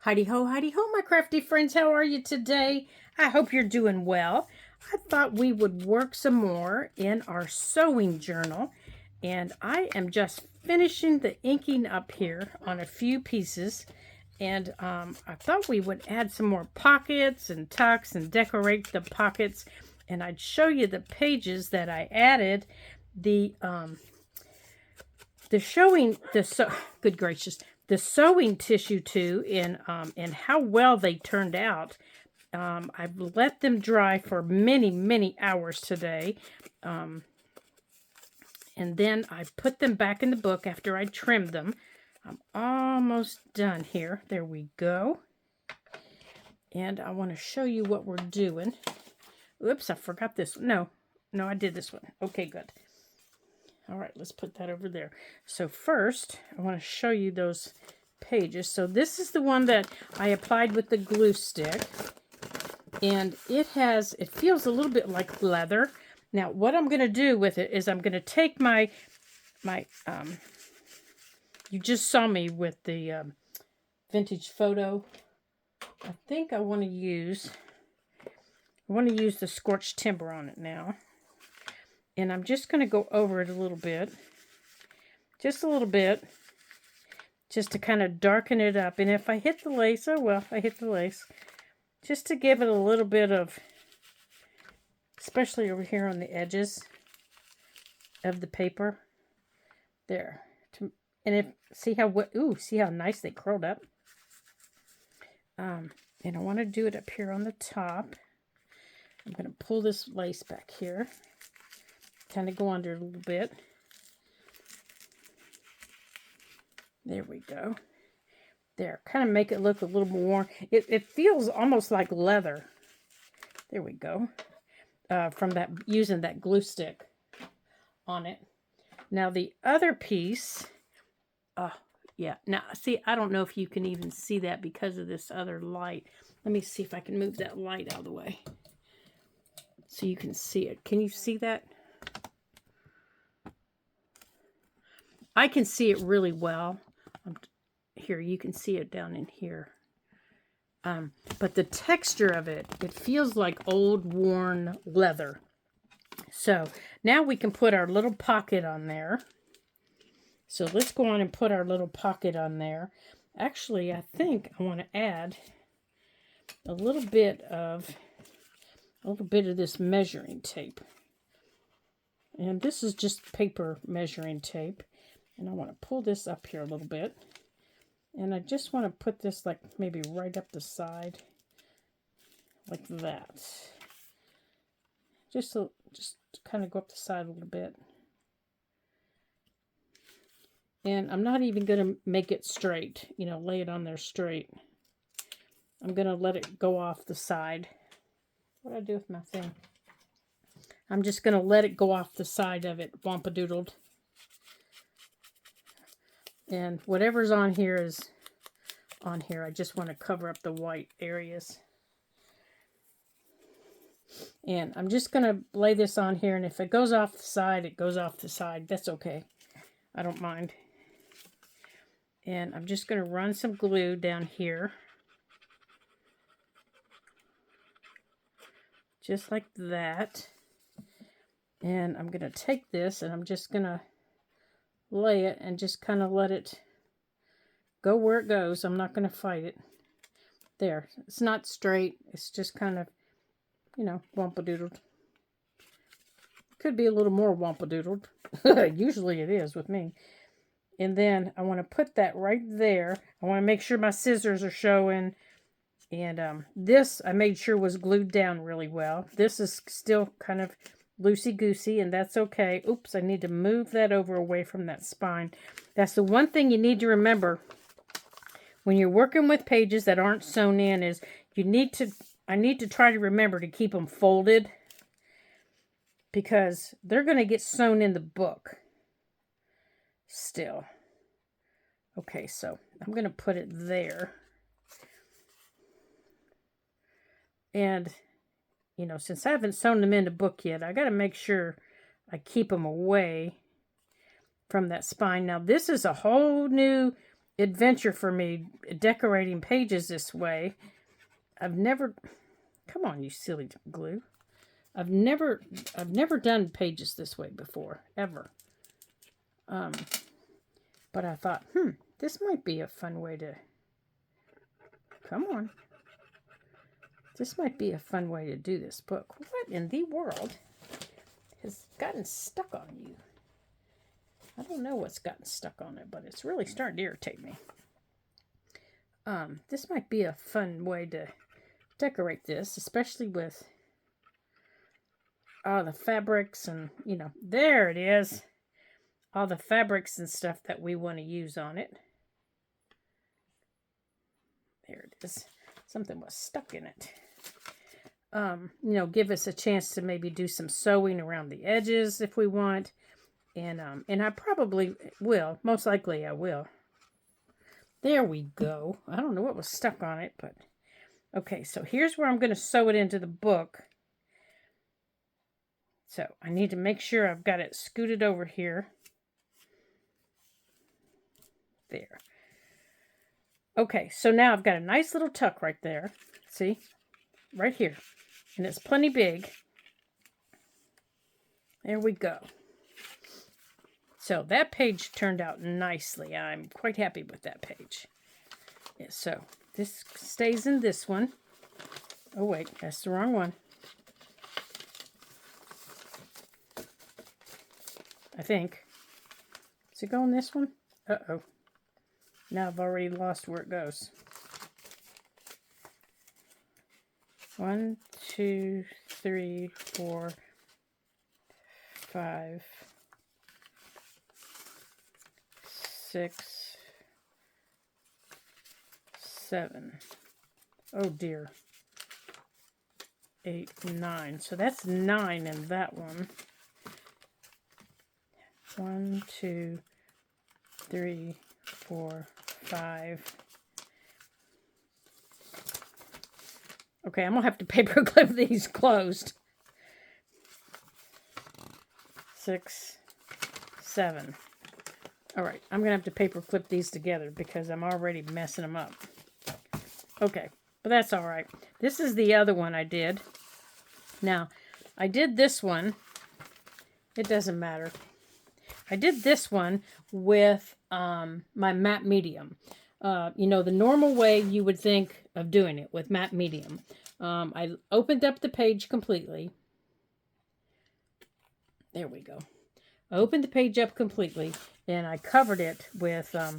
Heidi ho, my crafty friends. How are you today? I hope you're doing well. I thought we would work some more in our sewing journal. And I am just finishing the inking up here on a few pieces. And I thought we would add some more pockets and tucks and decorate the pockets. And I'd show you the pages that I added. Good gracious, the sewing tissue to and how well they turned out. I've let them dry for many hours today, and then I put them back in the book after I trimmed them. I'm almost done here. There we go. And I want to show you what we're doing. Oops, I forgot this. No, I did this one. Okay, good. All right, let's put that over there. So first, I want to show you those pages. So this is the one that I applied with the glue stick. And it feels a little bit like leather. Now, what I'm going to do with it is I'm going to take my you just saw me with the vintage photo. I think I want to use the scorched timber on it now. And I'm just going to go over it a little bit. Just a little bit. Just to kind of darken it up. And if I hit the lace, oh well, I hit the lace. Just to give it a little bit of, especially over here on the edges of the paper. There. See how nice they curled up. And I want to do it up here on the top. I'm going to pull this lace back here. Kind of go under a little bit. There we go. There, kind of make it look a little more. It feels almost like leather. There we go. From that, using that glue stick on it. Now the other piece. Yeah. Now see, I don't know if you can even see that because of this other light. Let me see if I can move that light out of the way so you can see it. Can you see that? I can see it really well. Here, you can see it down in here. But the texture of it feels like old worn leather. So now we can put our little pocket on there. So let's go on and put our little pocket on there. Actually, I think I want to add a little bit of this measuring tape. And this is just paper measuring tape. And I want to pull this up here a little bit. And I just want to put this like maybe right up the side. Like that. Just kind of go up the side a little bit. And I'm not even going to make it straight. Lay it on there straight. I'm going to let it go off the side. What do I do with my thing? I'm just going to let it go off the side of it. Wampadoodled. And whatever's on here is on here. I just want to cover up the white areas. And I'm just going to lay this on here. And if it goes off the side, it goes off the side. That's okay. I don't mind. And I'm just going to run some glue down here. Just like that. And I'm going to take this and I'm just going to lay it and just kind of let it go where it goes. I'm not going to fight it. There. It's not straight. It's just kind of, wampadoodled. Could be a little more wampadoodled. Usually it is with me. And then I want to put that right there. I want to make sure my scissors are showing. And this I made sure was glued down really well. This is still kind of loosey-goosey, and that's okay. Oops, I need to move that over away from that spine. That's the one thing you need to remember when you're working with pages that aren't sewn in is I need to try to remember to keep them folded because they're going to get sewn in the book still. Okay, so I'm going to put it there. And since I haven't sewn them in the book yet, I got to make sure I keep them away from that spine. Now, this is a whole new adventure for me, decorating pages this way. I've never, come on, you silly glue. I've never done pages this way before, ever. But I thought, this might be a fun way to, come on. This might be a fun way to do this book. What in the world has gotten stuck on you? I don't know what's gotten stuck on it, but it's really starting to irritate me. This might be a fun way to decorate this, especially with all the fabrics and, there it is. All the fabrics and stuff that we want to use on it. There it is. Something was stuck in it. Give us a chance to maybe do some sewing around the edges if we want. And I probably will. Most likely I will. There we go. I don't know what was stuck on it, but okay, so here's where I'm going to sew it into the book. So I need to make sure I've got it scooted over here. There. Okay, so now I've got a nice little tuck right there. See? Right here. And it's plenty big. There we go. So that page turned out nicely. I'm quite happy with that page. Yeah, so this stays in this one. Oh wait, that's the wrong one. I think. Does it go in this one? Uh-oh. Now I've already lost where it goes. 1, 2, 3, 4, 5, 6, 7. Oh dear. 8, 9. So that's 9 in that one. 1, 2, 3, 4, 5. Okay, I'm going to have to paper clip these closed. 6, 7. All right, I'm going to have to paper clip these together because I'm already messing them up. Okay, but that's all right. This is the other one I did. Now, I did this one. It doesn't matter. I did this one with my matte medium. The normal way you would think of doing it with matte medium. I opened up the page completely. There we go. I opened the page up completely and I covered it with, I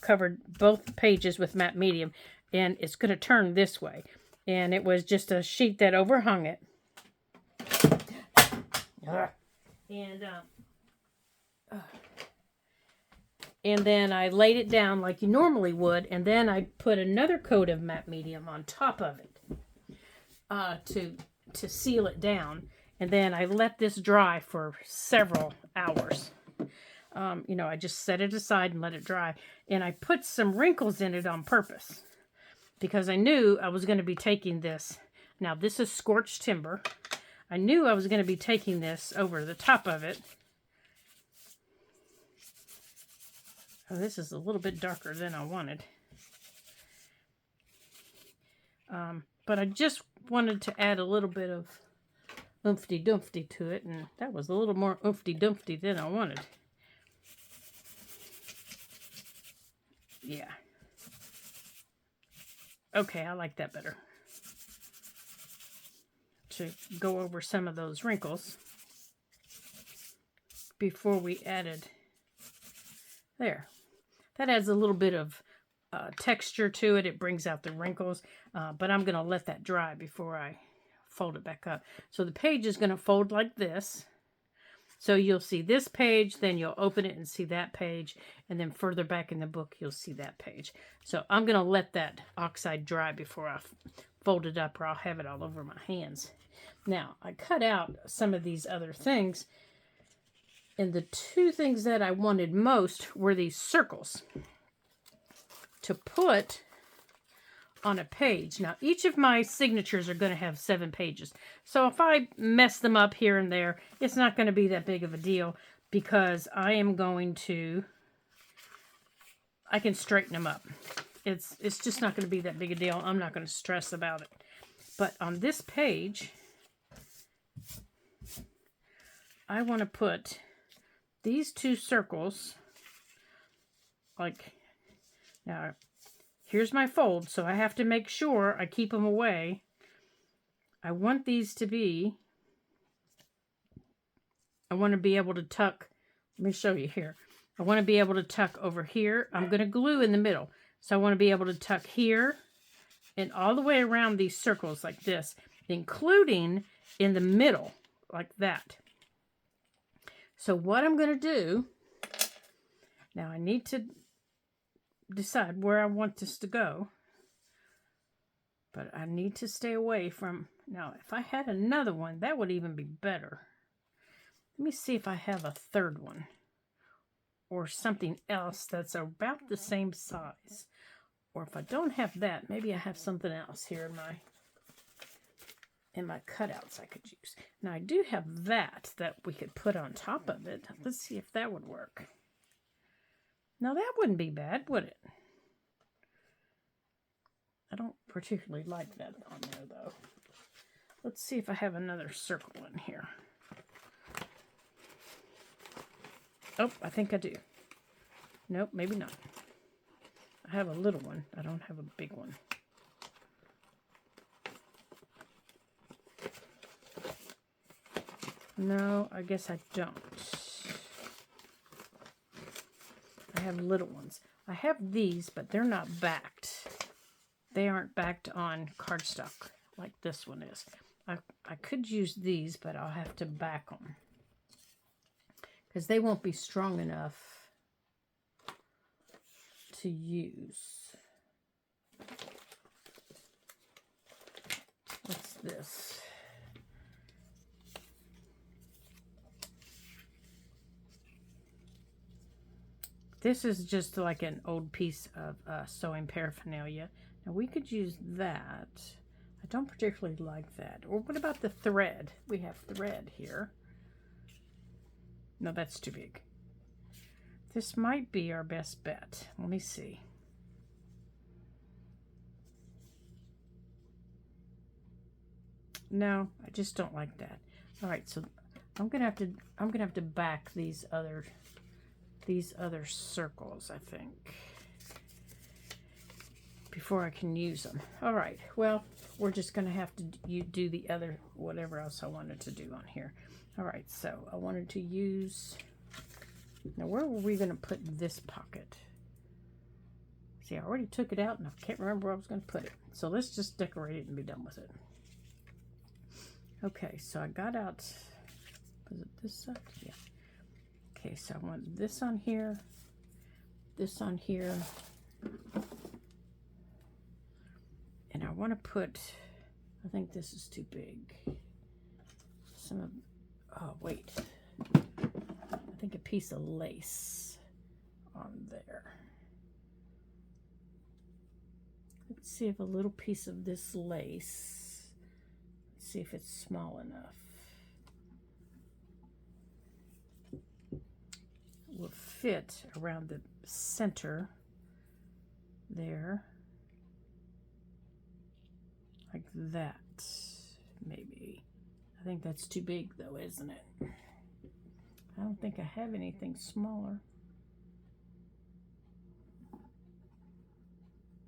covered both pages with matte medium, and it's going to turn this way. And it was just a sheet that overhung it. And then I laid it down like you normally would, and then I put another coat of matte medium on top of it to seal it down. And then I let this dry for several hours. I just set it aside and let it dry. And I put some wrinkles in it on purpose because I knew I was going to be taking this. Now, this is scorched timber. I knew I was going to be taking this over the top of it. Oh, this is a little bit darker than I wanted. But I just wanted to add a little bit of oomphy-dumpty to it, and that was a little more oomphy-dumpty than I wanted. Yeah. Okay, I like that better. To go over some of those wrinkles before we added. There. That adds a little bit of texture to it. It brings out the wrinkles, but I'm going to let that dry before I fold it back up. So the page is going to fold like this. So you'll see this page, then you'll open it and see that page, and then further back in the book, you'll see that page. So I'm going to let that oxide dry before I fold it up, or I'll have it all over my hands. Now, I cut out some of these other things, and the two things that I wanted most were these circles to put on a page. Now, each of my signatures are going to have 7 pages. So if I mess them up here and there, it's not going to be that big of a deal because I am going to I can straighten them up. It's just not going to be that big a deal. I'm not going to stress about it. But on this page, I want to put these two circles, like, now, here's my fold, so I have to make sure I keep them away. I want these to be, I want to be able to tuck, let me show you here. I want to be able to tuck over here. I'm going to glue in the middle. So I want to be able to tuck here and all the way around these circles like this, including in the middle like that. So what I'm going to do, now I need to decide where I want this to go, but I need to stay away from, now if I had another one, that would even be better. Let me see if I have a third one or something else that's about the same size. Or if I don't have that, maybe I have something else here in my cutouts I could use. Now I do have that we could put on top of it. Let's see if that would work. Now that wouldn't be bad, would it? I don't particularly like that on there though. Let's see if I have another circle in here. Oh, I think I do. Nope, maybe not. I have a little one. I don't have a big one. No, I guess I don't. I have little ones. I have these, but they're not backed. They aren't backed on cardstock like this one is. I could use these, but I'll have to back them, because they won't be strong enough to use. What's this? This is just like an old piece of sewing paraphernalia. Now we could use that. I don't particularly like that. Or what about the thread? We have thread here. No, that's too big. This might be our best bet. Let me see. No, I just don't like that. All right, so I'm gonna have to back these other circles, I think, before I can use them. All right, well, we're just gonna have to do the other whatever else I wanted to do on here. All right, so I wanted to use, now where were we gonna put this pocket? See, I already took it out and I can't remember where I was gonna put it. So let's just decorate it and be done with it. Okay, so I got out, was it this side? Yeah. Okay, so I want this on here, and I want to put, I think this is too big. Oh wait, I think a piece of lace on there. Let's see if a little piece of this lace, let's see if it's small enough, will fit around the center there, like that, maybe. I think that's too big though, isn't it? I don't think I have anything smaller.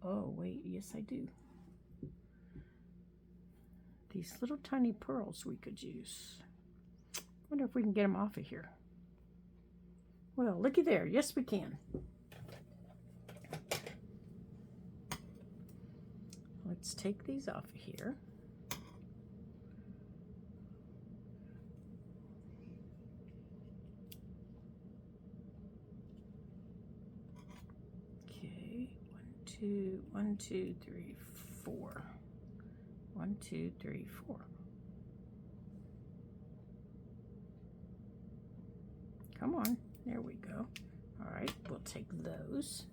Oh wait, yes I do. These little tiny pearls we could use. Wonder if we can get them off of here. Well, looky there. Yes, we can. Let's take these off of here. Okay, 1, 2, 3, 4. 1, 2, 3, 4. Come on. There we go. All right, we'll take those.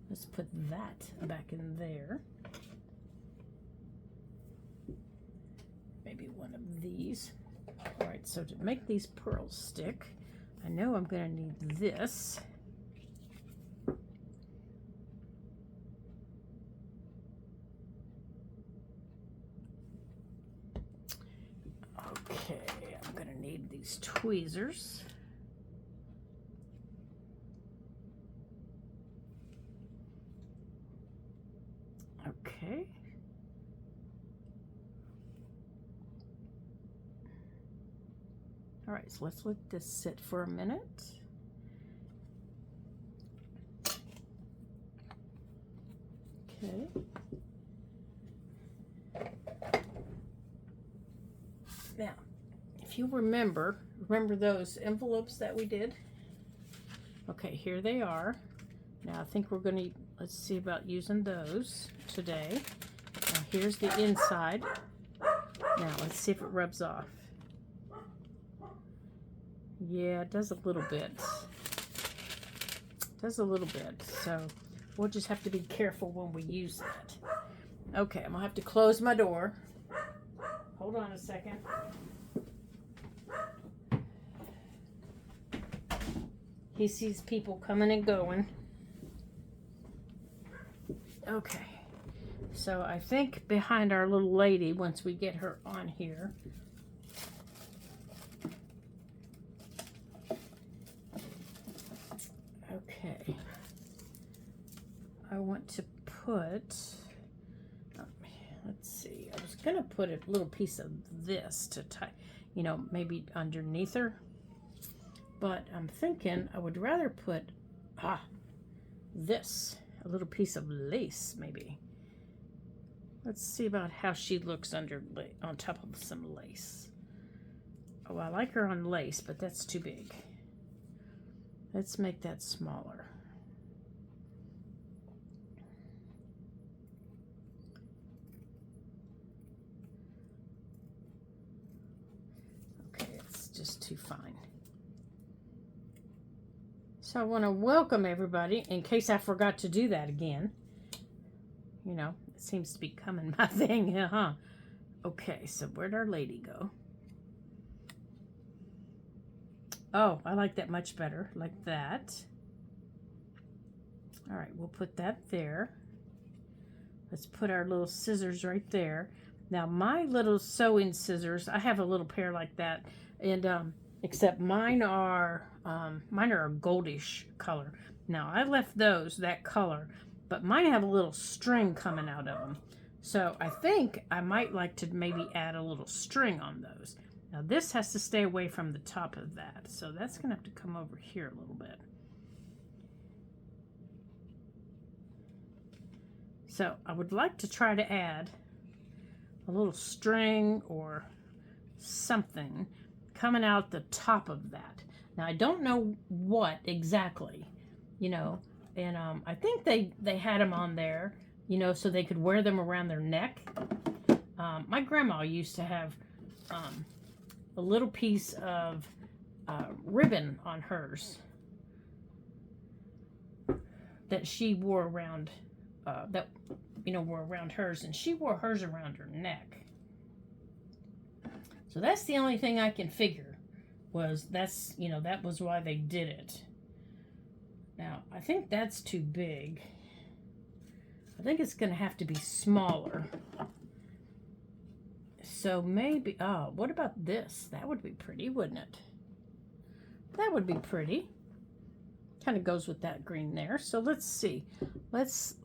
Let's put that back in there. Maybe one of these. All right, so to make these pearls stick, I know I'm going to need this. these tweezers. Okay. All right, so let's let this sit for a minute. Okay. Now, if you remember those envelopes that we did? Okay, here they are. Now I think we're gonna, let's see about using those today. Now here's the inside. Now let's see if it rubs off. Yeah, it does a little bit. It does a little bit, so we'll just have to be careful when we use that. Okay, I'm gonna have to close my door. Hold on a second. He sees people coming and going. Okay, so I think behind our little lady, once we get her on here, okay, I want to put, let's see, I was gonna put a little piece of this to tie, you know, maybe underneath her, but I'm thinking I would rather put, this. A little piece of lace, maybe. Let's see about how she looks under on top of some lace. Oh, I like her on lace, but that's too big. Let's make that smaller. Okay, it's just too fine. So I want to welcome everybody, in case I forgot to do that again. You know, it seems to be coming my thing, huh? Okay, so where'd our lady go? Oh, I like that much better, like that. All right, we'll put that there. Let's put our little scissors right there. Now, my little sewing scissors, I have a little pair like that, and except mine are a goldish color. Now, I left those that color, but mine have a little string coming out of them. So I think I might like to maybe add a little string on those. Now, this has to stay away from the top of that, so that's going to have to come over here a little bit. So I would like to try to add a little string or something coming out the top of that. Now, I don't know what exactly, you know, and I think they had them on there, you know, so they could wear them around their neck. My grandma used to have a little piece of ribbon on hers that she wore around, that, you know, wore around hers, and she wore hers around her neck. So that's the only thing I can figure was that's, you know, that was why they did it. Now, I think that's too big. I think it's going to have to be smaller. So maybe, oh, what about this? That would be pretty, wouldn't it? That would be pretty. Kind of goes with that green there. So let's see. Let's,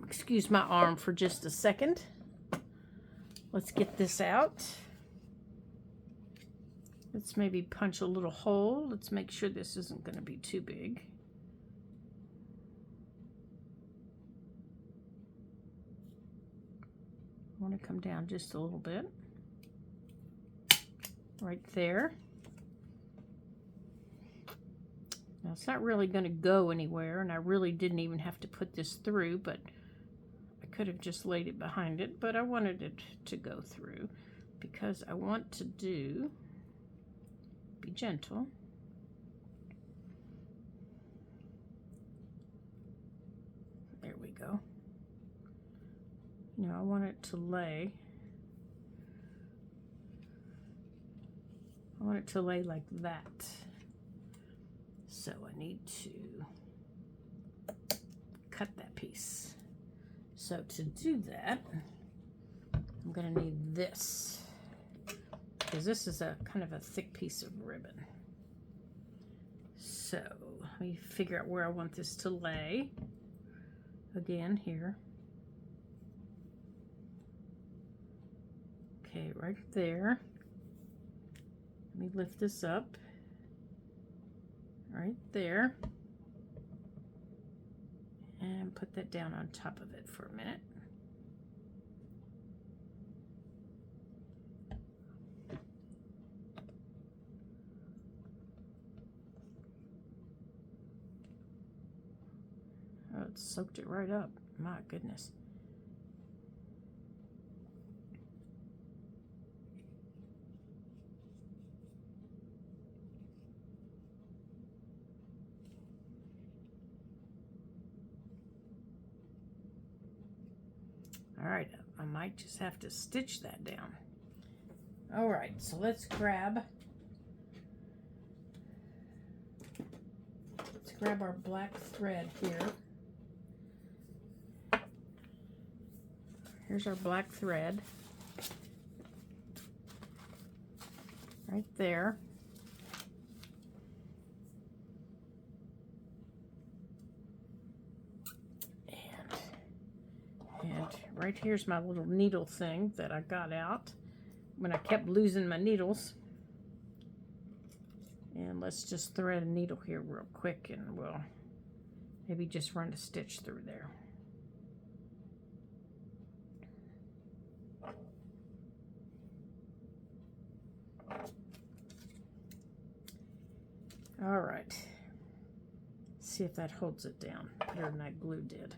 excuse my arm for just a second. Let's get this out. Let's maybe punch a little hole. Let's make sure this isn't going to be too big. I want to come down just a little bit. Right there. Now it's not really going to go anywhere, and I really didn't even have to put this through, but I could have just laid it behind it, but I wanted it to go through because I want to be gentle. There we go. Now I want it to lay. I want it to lay like that. So I need to cut that piece. So to do that, I'm going to need this. because this is a kind of a thick piece of ribbon. So let me figure out where I want this to lay. Again, here. Okay, right there. Let me lift this up. Right there. And put that down on top of it for a minute. Oh, it soaked it right up. My goodness. All right, I might just have to stitch that down. All right, so let's grab our black thread here. Here's our black thread. Right there. And right here's my little needle thing that I got out when I kept losing my needles. And let's just thread a needle here real quick, and we'll maybe just run a stitch through there. All right. See if that holds it down better than that glue did.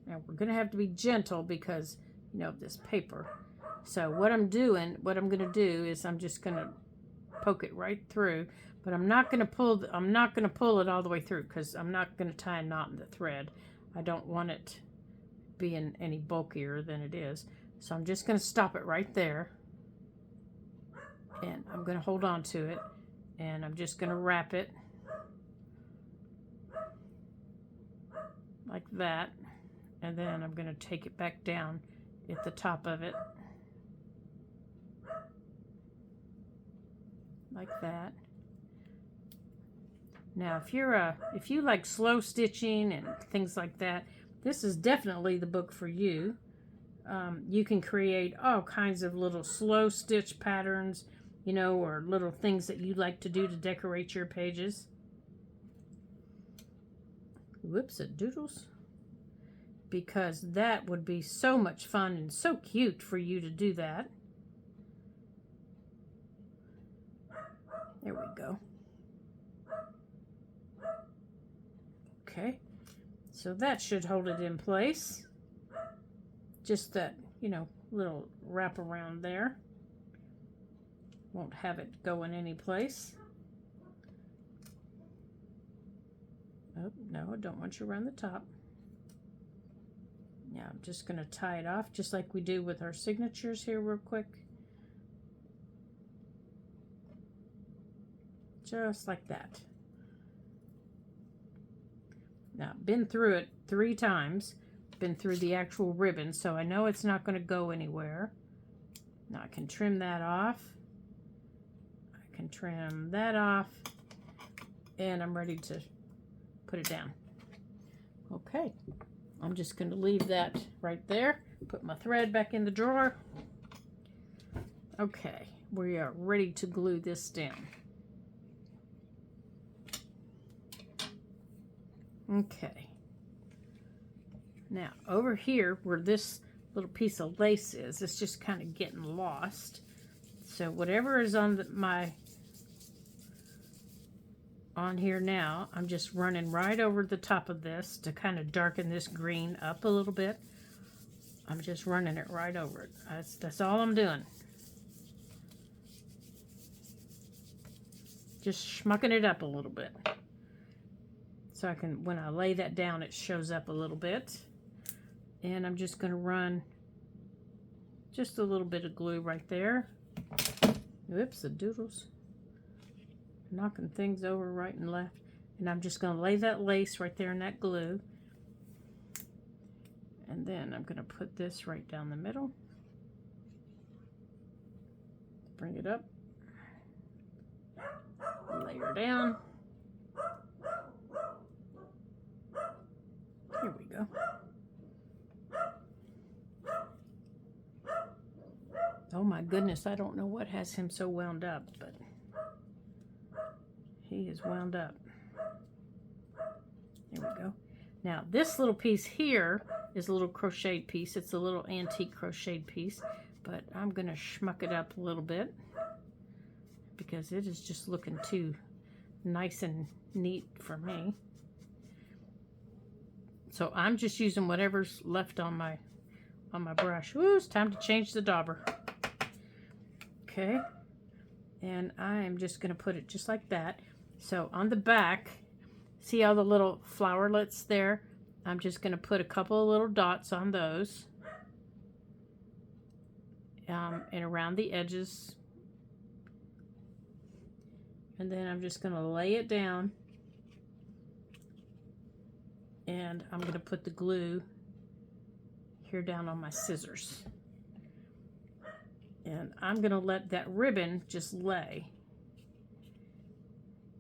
Now we're going to have to be gentle because, you know, of this paper. So what I'm going to do is I'm just going to poke it right through, but I'm not going to pull it all the way through because I'm not going to tie a knot in the thread. I don't want it being any bulkier than it is. So I'm just going to stop it right there. And I'm going to hold on to it, and I'm just going to wrap it like that. And then I'm going to take it back down at the top of it. Like that. Now, if you like slow stitching and things like that, this is definitely the book for you. You can create all kinds of little slow stitch patterns, you know, or little things that you like to do to decorate your pages. Whoops, it doodles. Because that would be so much fun and so cute for you to do that. There we go. Okay, so that should hold it in place. Just that, you know, little wrap around there. Won't have it going any place. Oh, no, I don't want you around the top. Now I'm just going to tie it off just like we do with our signatures here real quick. Just like that. Now, I've been through it 3 times. Been through the actual ribbon, so I know it's not going to go anywhere. Now I can trim that off. I can trim that off. And I'm ready to put it down. Okay. I'm just going to leave that right there. Put my thread back in the drawer. Okay. We are ready to glue this down. Okay. Now, over here where this little piece of lace is, it's just kind of getting lost. So whatever is on on here now, I'm just running right over the top of this to kind of darken this green up a little bit. I'm just running it right over it. That's all I'm doing. Just schmucking it up a little bit. So I can, when I lay that down, it shows up a little bit. And I'm just going to run just a little bit of glue right there. Whoops, the doodles. Knocking things over right and left. And I'm just going to lay that lace right there in that glue. And then I'm going to put this right down the middle. Bring it up lay her down. Here we go. Oh my goodness, I don't know what has him so wound up, but he is wound up. There we go. Now this little piece here is a little crocheted piece. It's a little antique crocheted piece, but I'm going to schmuck it up a little bit because it is just looking too nice and neat for me. So I'm just using whatever's left on my brush. Ooh, it's time to change the dauber. Okay, and I'm just going to put it just like that. So on the back, see all the little flowerlets there? I'm just going to put a couple of little dots on those. And around the edges. And then I'm just going to lay it down. And I'm going to put the glue here down on my scissors. And I'm going to let that ribbon just lay.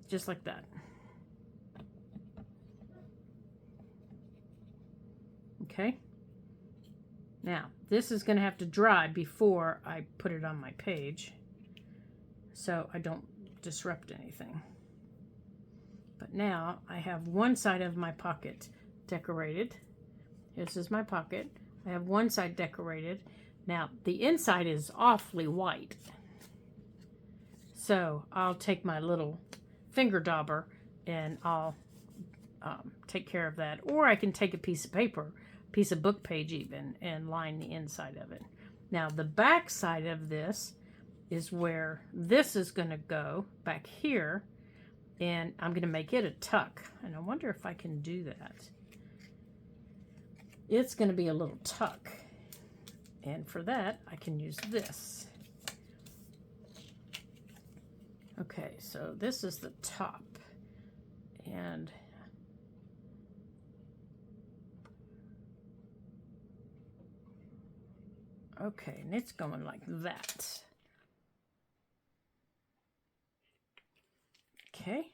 Just like that. Okay. Now, this is going to have to dry before I put it on my page, so I don't disrupt anything. But now I have one side of my pocket decorated. This is my pocket. I have one side decorated. Now, the inside is awfully white. So I'll take my little finger dauber and I'll take care of that. Or I can take a piece of paper, piece of book page even, and line the inside of it. Now, the back side of this is where this is going to go back here. And I'm going to make it a tuck. And I wonder if I can do that. It's going to be a little tuck. And for that, I can use this. Okay, so this is the top. And okay, and it's going like that. Okay.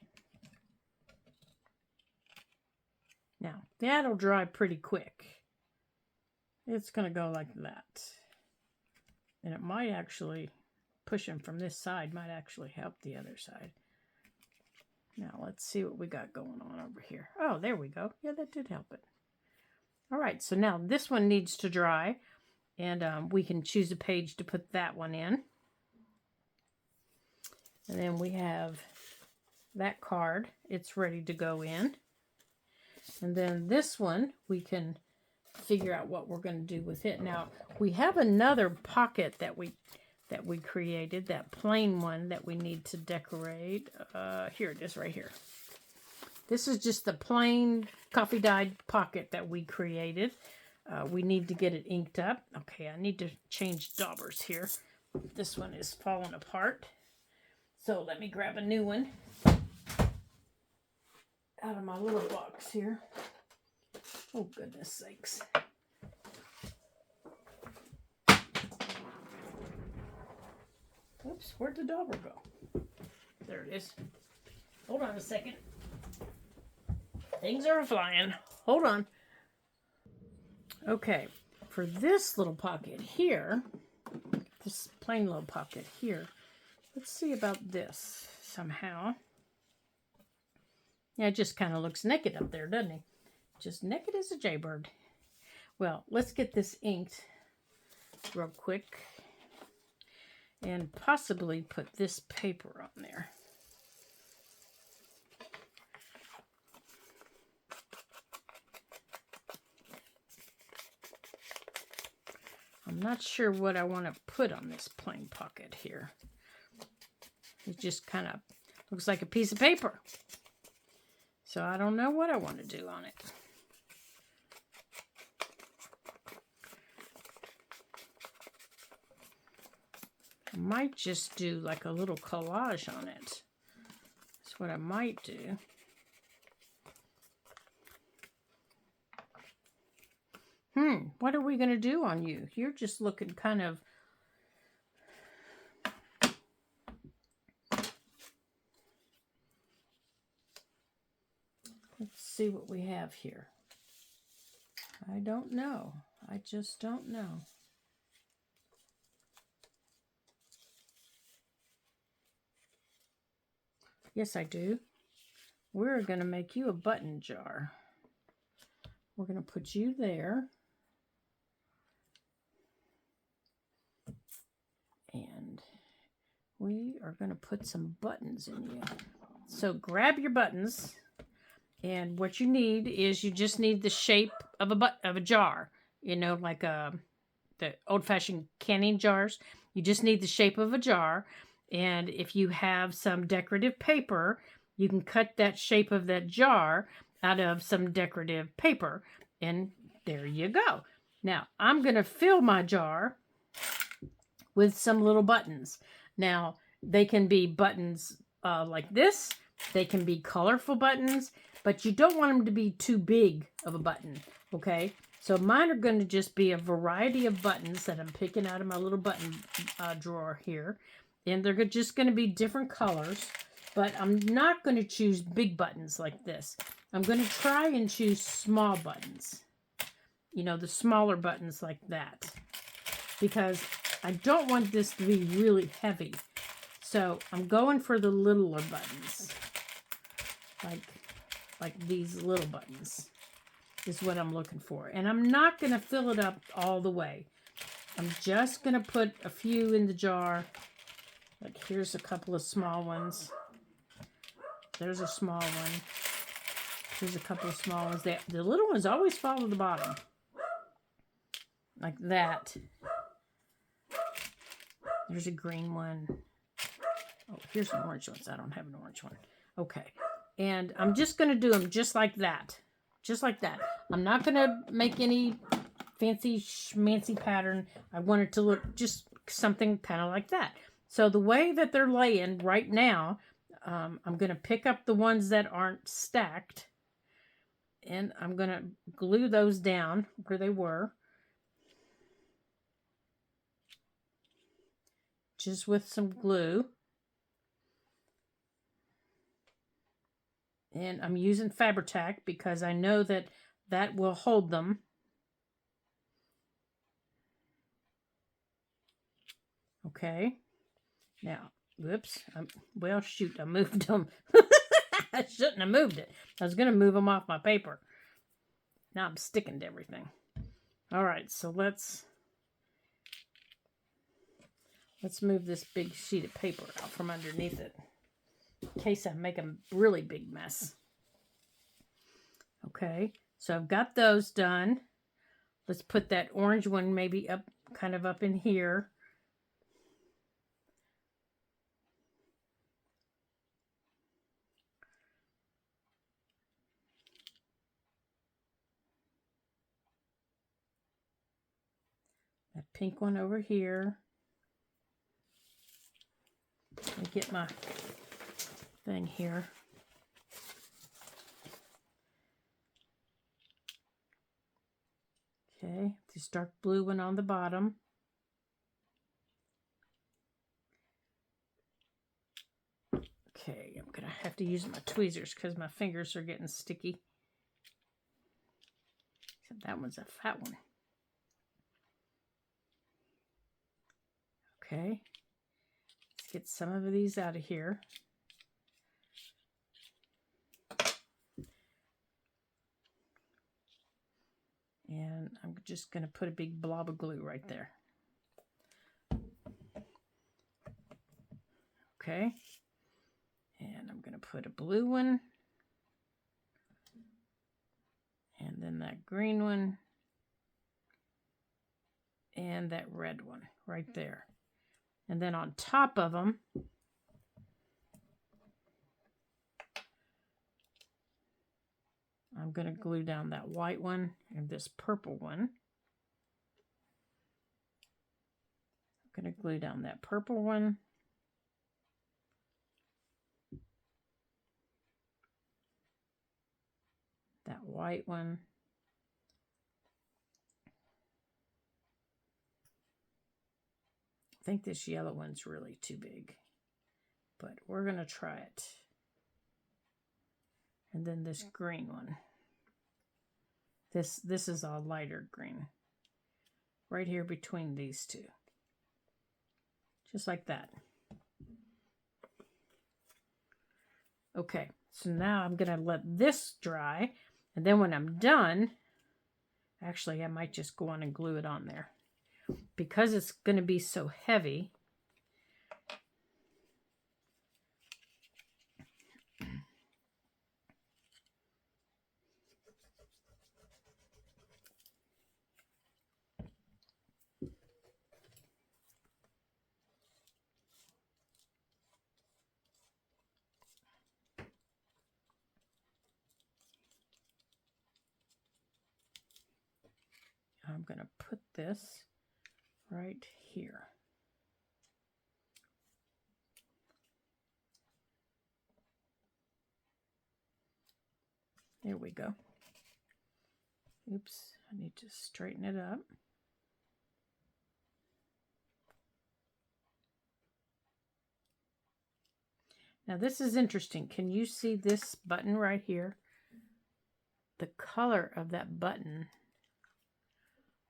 Now, that'll dry pretty quick. It's going to go like that. And it might actually, pushing from this side might actually help the other side. Now, let's see what we got going on over here. Oh, there we go. Yeah, that did help it. All right, so now this one needs to dry. And we can choose a page to put that one in. And then we have that card. It's ready to go in. And then this one, we can figure out what we're going to do with it. Now, we have another pocket that we created, that plain one that we need to decorate. Here it is right here. This is just the plain coffee dyed pocket that we created. We need to get it inked up. Okay, I need to change daubers here. This one is falling apart. So let me grab a new one out of my little box here. Oh, goodness sakes. Oops, where'd the dauber go? There it is. Hold on a second. Things are flying. Hold on. Okay, for this little pocket here, this plain little pocket here, let's see about this somehow. Yeah, it just kind of looks naked up there, doesn't he? Just naked as a jaybird. Well, let's get this inked real quick and possibly put this paper on there. I'm not sure what I want to put on this plain pocket here. It just kind of looks like a piece of paper. So I don't know what I want to do on it. I might just do like a little collage on it. That's what I might do. What are we going to do on you? You're just looking kind of... see what we have here. I don't know. I just don't know. Yes, I do. We're going to make you a button jar. We're going to put you there. And we are going to put some buttons in you. So grab your buttons. And what you need is you just need the shape of a jar. You know, like the old-fashioned canning jars. You just need the shape of a jar. And if you have some decorative paper, you can cut that shape of that jar out of some decorative paper. And there you go. Now, I'm going to fill my jar with some little buttons. Now, they can be buttons like this. They can be colorful buttons, but you don't want them to be too big of a button, okay? So mine are going to just be a variety of buttons that I'm picking out of my little button drawer here. And they're just going to be different colors, but I'm not going to choose big buttons like this. I'm going to try and choose small buttons. You know, the smaller buttons like that. Because I don't want this to be really heavy. So I'm going for the littler buttons. Like these little buttons is what I'm looking for. And I'm not going to fill it up all the way. I'm just going to put a few in the jar. Like here's a couple of small ones. There's a small one. Here's a couple of small ones. The little ones always fall to the bottom. Like that. There's a green one. Oh, here's an orange one. I don't have an orange one. Okay. And I'm just going to do them just like that. Just like that. I'm not going to make any fancy schmancy pattern. I want it to look just something kind of like that. So the way that they're laying right now, I'm going to pick up the ones that aren't stacked. And I'm going to glue those down where they were. Just with some glue. And I'm using Fabri-Tac because I know that that will hold them. Okay. Now, whoops. Well, shoot, I moved them. I shouldn't have moved it. I was going to move them off my paper. Now I'm sticking to everything. All right, so let's move this big sheet of paper out from underneath it in case I make a really big mess. Okay, so I've got those done. Let's put that orange one maybe up, kind of up in here. That pink one over here. Let me get my thing here. Okay, this dark blue one on the bottom. Okay, I'm going to have to use my tweezers because my fingers are getting sticky. Except that one's a fat one. Okay, let's get some of these out of here. And I'm just going to put a big blob of glue right there. Okay, and I'm going to put a blue one. And then that green one. And that red one right there. And then on top of them, I'm going to glue down that white one and this purple one. I'm going to glue down that purple one. That white one. I think this yellow one's really too big, but we're going to try it. And then this green one. This is a lighter green. Right here between these two. Just like that. Okay, so now I'm going to let this dry. And then when I'm done, actually I might just go on and glue it on there. Because it's going to be so heavy, I'm going to put this right here. There we go. Oops, I need to straighten it up. Now this is interesting. Can you see this button right here? The color of that button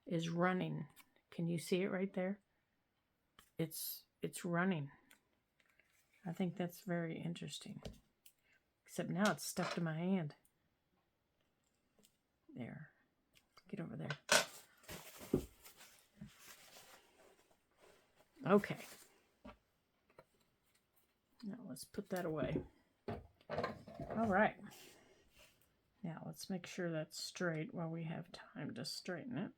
is running. Can you see it right there? It's running. I think that's very interesting. Except now it's stuck to my hand. There. Get over there. Okay. Now let's put that away. All right. Now let's make sure that's straight while we have time to straighten it.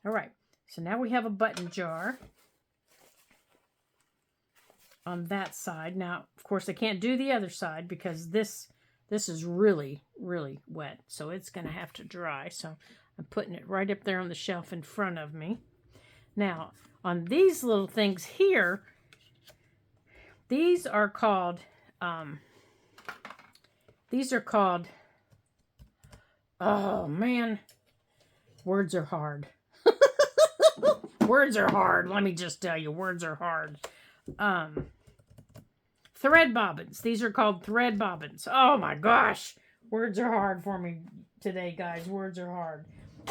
All right. So now we have a button jar on that side. Now, of course, I can't do the other side because this is really, really wet. So it's going to have to dry. So I'm putting it right up there on the shelf in front of me. Now, on these little things here, these are called, oh man, words are hard. Words are hard. Let me just tell you, words are hard. Thread bobbins. These are called thread bobbins. Oh my gosh. Words are hard for me today, guys. Words are hard.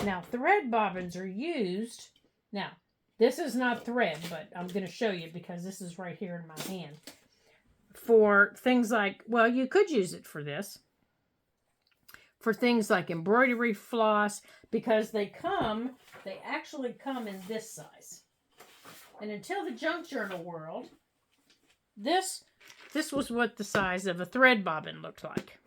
Now, thread bobbins are used. Now, this is not thread, but I'm going to show you because this is right here in my hand. For things like, well, you could use it for this. For things like embroidery floss, because they actually come in this size. And until the junk journal world, this was what the size of a thread bobbin looked like.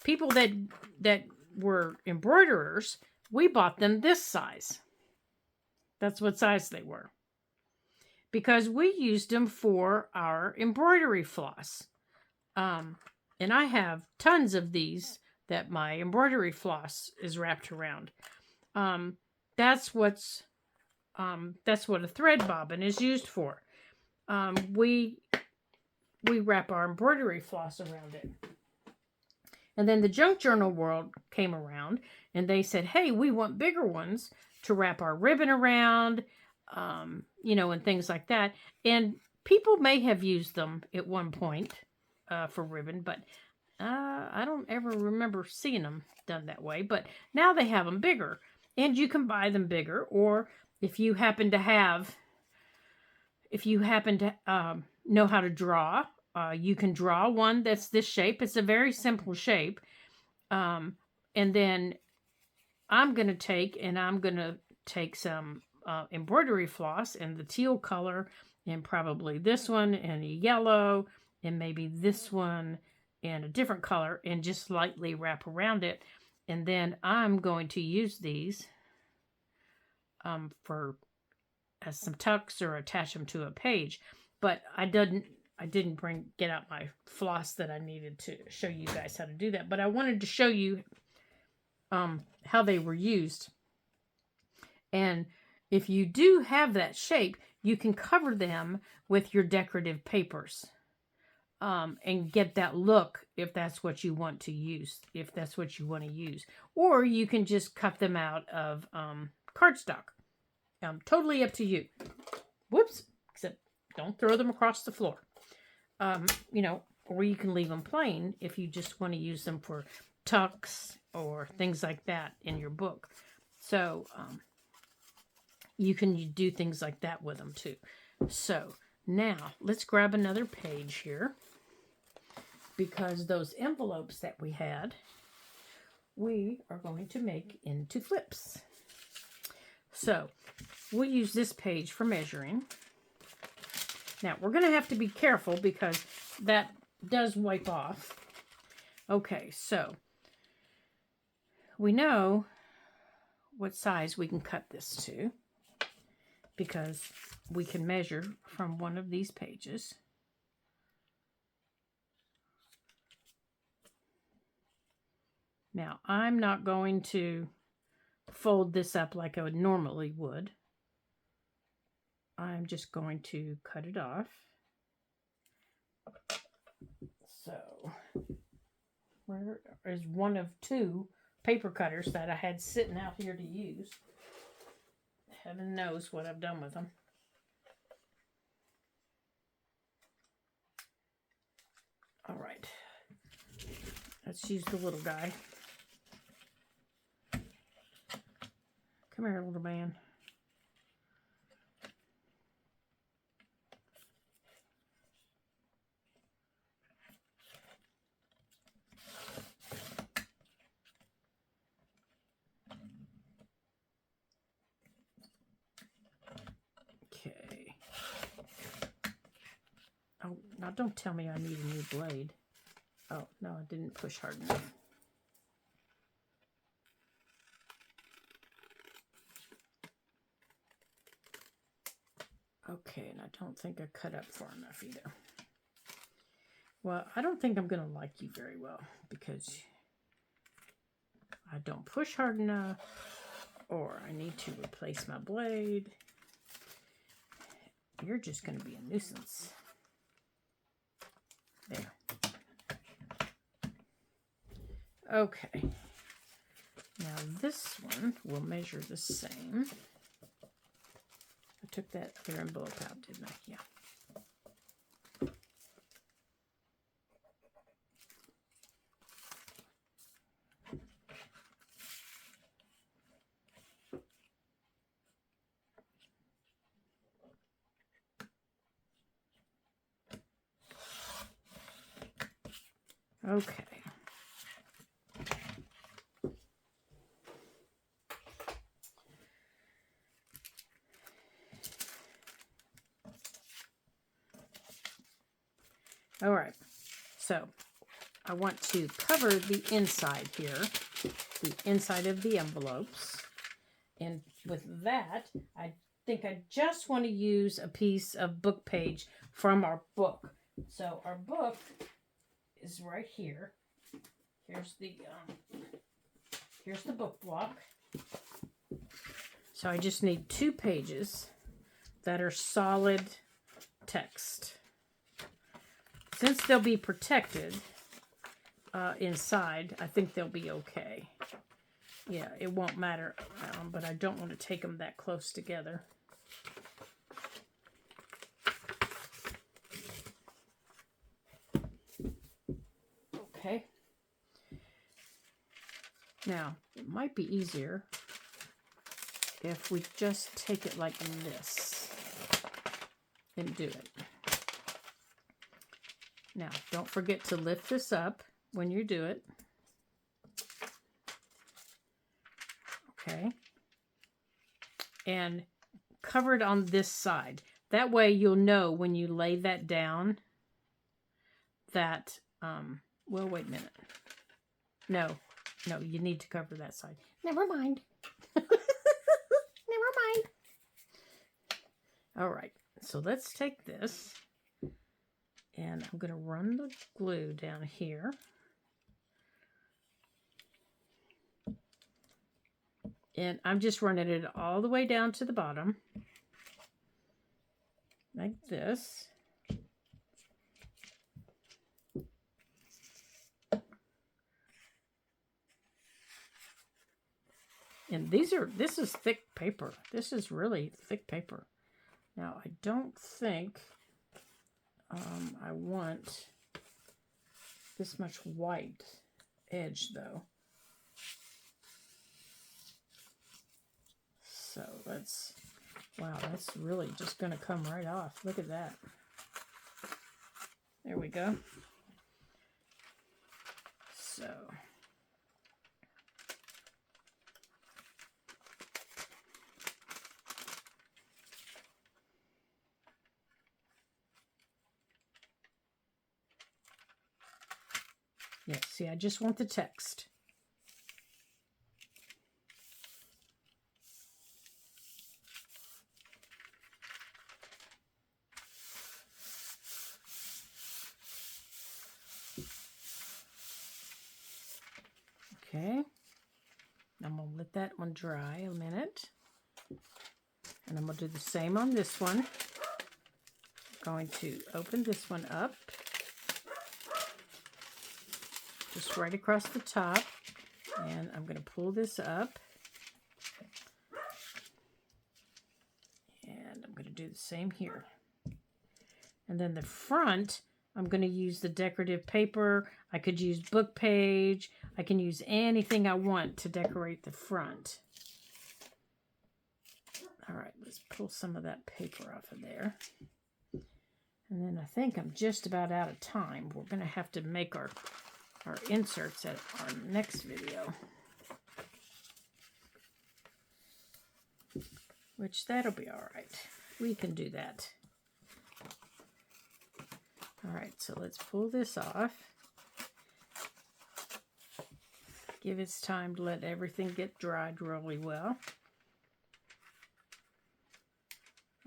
People that were embroiderers, we bought them this size. That's what size they were. Because we used them for our embroidery floss. And I have tons of these that my embroidery floss is wrapped around. That's what a thread bobbin is used for. We wrap our embroidery floss around it. And then the junk journal world came around and they said, hey, we want bigger ones to wrap our ribbon around, and things like that. And people may have used them at one point for ribbon, but I don't ever remember seeing them done that way. But now they have them bigger, and you can buy them bigger. Or if you happen to know how to draw, you can draw one that's this shape. It's a very simple shape. And then I'm going to take some embroidery floss in the teal color, and probably this one and a yellow, and maybe this one and a different color, and just lightly wrap around it. And then I'm going to use these as some tucks or attach them to a page. But I didn't get out my floss that I needed to show you guys how to do that. But I wanted to show you how they were used. And if you do have that shape, you can cover them with your decorative papers and get that look if that's what you want to use, Or you can just cut them out of cardstock. Totally up to you. Whoops, except don't throw them across the floor. or you can leave them plain if you just want to use them for tucks or things like that in your book. So you can do things like that with them too. So now let's grab another page here, because those envelopes that we had, we are going to make into flips. So we'll use this page for measuring. Now we're going to have to be careful because that does wipe off. Okay, so we know what size we can cut this to, because we can measure from one of these pages. Now, I'm not going to fold this up like I would normally would. I'm just going to cut it off. So, where is one of two paper cutters that I had sitting out here to use. Heaven knows what I've done with them. All right. Let's use the little guy. Come here, little man. Okay. Oh, now don't tell me I need a new blade. Oh, no, I didn't push hard enough. Okay, and I don't think I cut up far enough either. Well, I don't think I'm going to like you very well because I don't push hard enough, or I need to replace my blade. You're just going to be a nuisance. There. Okay. Now this one will measure the same. I took that other envelope out, didn't I? Yeah. Okay. All right, so I want to cover the inside here, the inside of the envelopes. And with that, I think I just want to use a piece of book page from our book. So our book is right here. Here's the book block. So I just need 2 pages that are solid text. Since they'll be protected inside, I think they'll be okay. Yeah, it won't matter, but I don't want to take them that close together. Okay. Now, it might be easier if we just take it like this and do it. Now, don't forget to lift this up when you do it. Okay. And cover it on this side. That way you'll know when you lay that down that, well, wait a minute. No, you need to cover that side. Never mind. Never mind. All right. So let's take this. And I'm going to run the glue down here. And I'm just running it all the way down to the bottom. Like this. And this is thick paper. This is really thick paper. Now, I don't think I want this much white edge though. So let's, wow, that's really just going to come right off. Look at that. There we go. So yeah, see, I just want the text. Okay, I'm going to let that one dry a minute. And I'm going to do the same on this one. I'm going to open this one up. Just right across the top. And I'm going to pull this up. And I'm going to do the same here. And then the front, I'm going to use the decorative paper. I could use book page. I can use anything I want to decorate the front. All right, let's pull some of that paper off of there. And then I think I'm just about out of time. We're going to have to make our inserts at our next video. Which that'll be all right. We can do that. All right, so let's pull this off. Give it time to let everything get dried really well.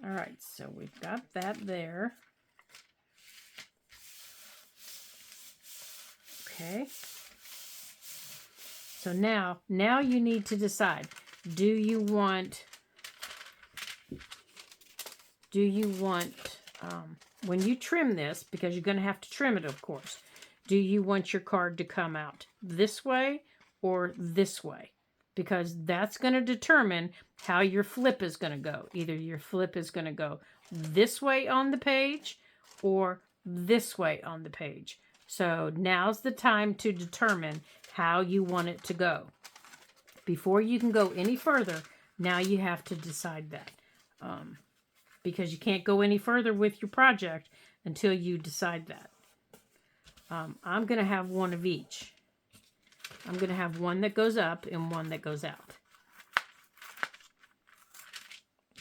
All right, so we've got that there. Okay. So now you need to decide, do you want when you trim this, because you're going to have to trim it, of course, do you want your card to come out this way or this way? Because that's going to determine how your flip is going to go. Either your flip is going to go this way on the page or this way on the page. So now's the time to determine how you want it to go. Before you can go any further, now you have to decide that. Because you can't go any further with your project until you decide that. I'm going to have one of each. I'm going to have one that goes up and one that goes out.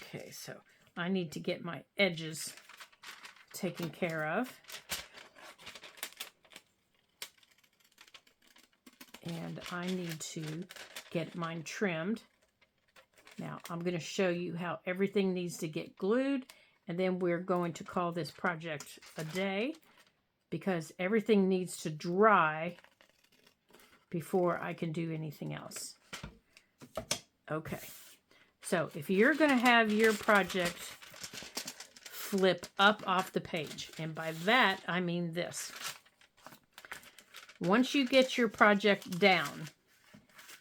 Okay, so I need to get my edges taken care of. And I need to get mine trimmed. Now, I'm going to show you how everything needs to get glued, and then we're going to call this project a day because everything needs to dry before I can do anything else. Okay, so if you're going to have your project flip up off the page, and by that I mean this. Once you get your project down,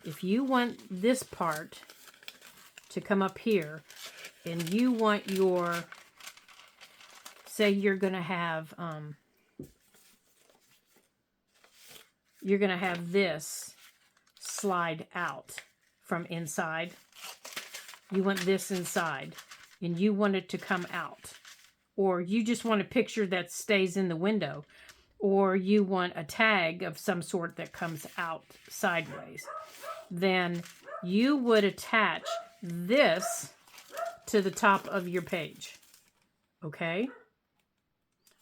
if you want this part to come up here, and you want your, say you're going to have this slide out from inside. You want this inside, and you want it to come out. Or you just want a picture that stays in the window. Or you want a tag of some sort that comes out sideways. Then you would attach this to the top of your page. Okay?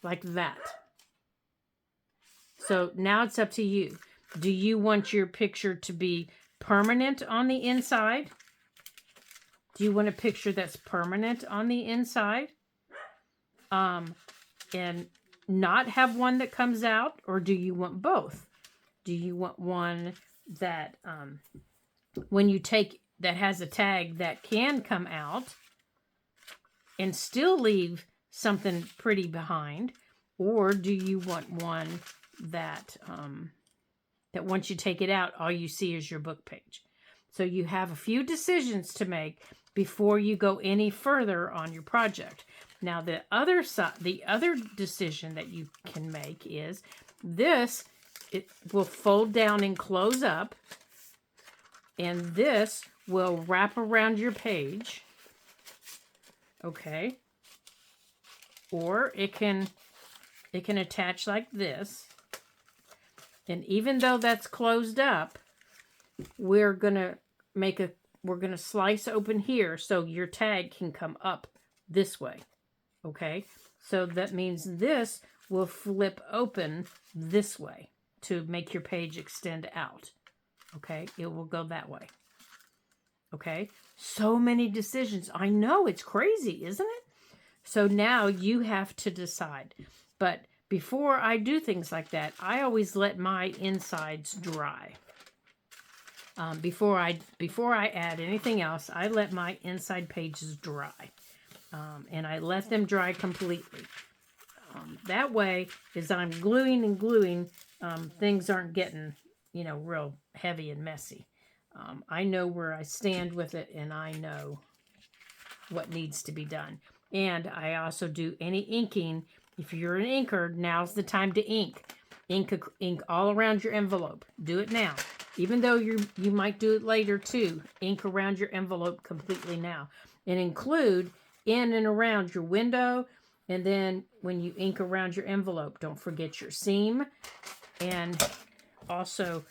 Like that. So now it's up to you. Do you want your picture to be permanent on the inside? Do you want a picture that's permanent on the inside? And not have one that comes out? Or do you want both? Do you want one that when you take, that has a tag that can come out and still leave something pretty behind? Or do you want one that that once you take it out, all you see is your book page? So you have a few decisions to make before you go any further on your project. Now the other side, the other decision that you can make is this it will fold down and close up. And this will wrap around your page. Okay. Or it can attach like this. And even though that's closed up, we're going to slice open here so your tag can come up this way. Okay? So that means this will flip open this way to make your page extend out. Okay? It will go that way. Okay? So many decisions. I know, it's crazy, isn't it? So now you have to decide. But before I do things like that, I always let my insides dry. Before I add anything else, I let my inside pages dry. And I let them dry completely. That way, as I'm gluing and gluing, things aren't getting, real heavy and messy. I know where I stand with it, and I know what needs to be done. And I also do any inking. If you're an inker, now's the time to ink. Ink all around your envelope. Do it now. Even though you might do it later too, ink around your envelope completely now. And include in and around your window. And then when you ink around your envelope, don't forget your seam. And also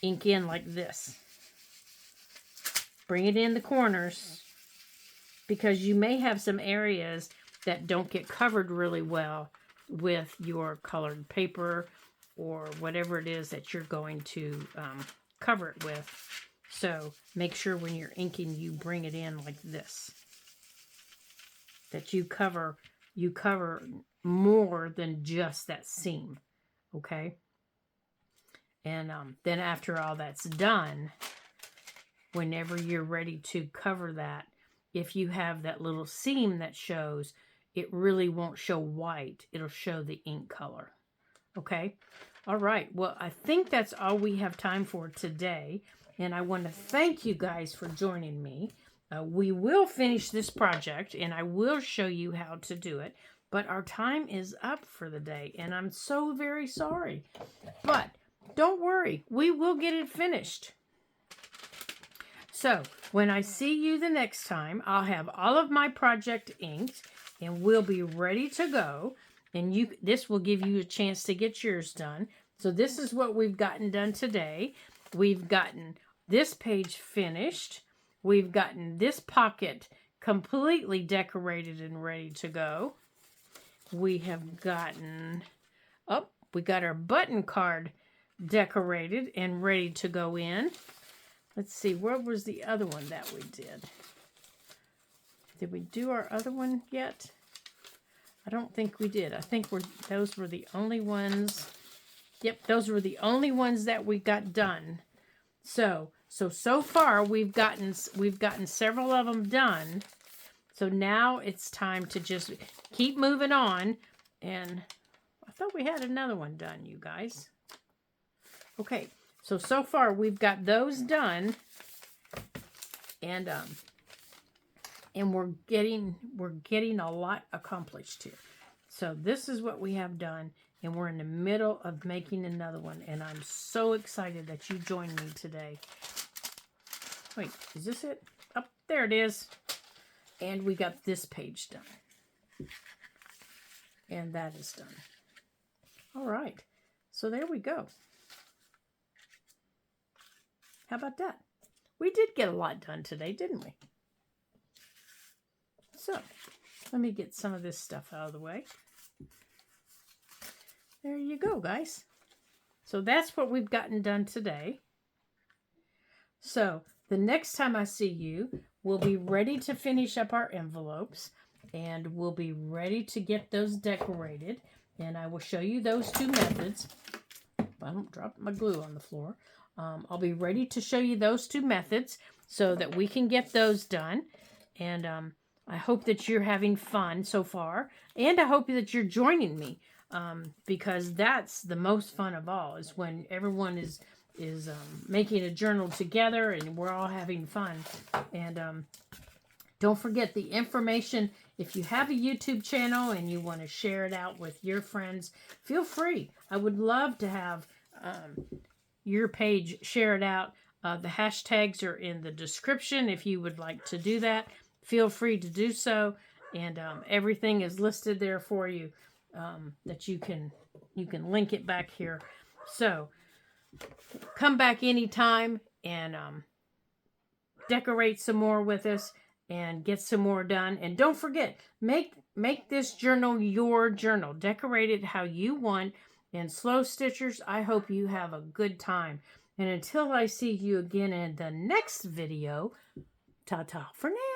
ink in like this. Bring it in the corners, because you may have some areas that don't get covered really well with your colored paper or whatever it is that you're going to cover it with. So make sure when you're inking, you bring it in like this. That you cover more than just that seam. Okay? And then after all that's done, whenever you're ready to cover that, if you have that little seam that shows, it really won't show white. It'll show the ink color. Okay? All right. Well, I think that's all we have time for today. And I want to thank you guys for joining me. We will finish this project, and I will show you how to do it. But our time is up for the day, and I'm so very sorry. But don't worry. We will get it finished. So, when I see you the next time, I'll have all of my project inked, and we'll be ready to go. And this will give you a chance to get yours done. So this is what we've gotten done today. We've gotten this page finished. We've gotten this pocket completely decorated and ready to go. We have gotten, we got our button card decorated and ready to go in. Let's see, where was the other one that we did? Did we do our other one yet? I don't think we did. I think those were the only ones. Yep, those were the only ones that we got done. So far we've gotten several of them done. So now it's time to just keep moving on. And I thought we had another one done, you guys. Okay. So far we've got those done, and we're getting a lot accomplished here. So this is what we have done, and we're in the middle of making another one, and I'm so excited that you joined me today. Wait, is this it? Oh, there it is. And we got this page done. And that is done. All right. So there we go. How about that? We did get a lot done today, didn't we? So, let me get some of this stuff out of the way. There you go, guys. So that's what we've gotten done today. So, the next time I see you, we'll be ready to finish up our envelopes, and we'll be ready to get those decorated. And I will show you those two methods. I don't drop my glue on the floor. I'll be ready to show you those two methods so that we can get those done. And I hope that you're having fun so far. And I hope that you're joining me, because that's the most fun of all, is when everyone is making a journal together and we're all having fun. And don't forget the information. If you have a YouTube channel and you want to share it out with your friends, feel free. I would love to have your page, share it out. The hashtags are in the description. If you would like to do that, feel free to do so. And everything is listed there for you, that you can link it back here. So come back anytime and decorate some more with us and get some more done. And don't forget, make this journal your journal. Decorate it how you want. And Slow Stitchers, I hope you have a good time. And until I see you again in the next video, ta-ta for now.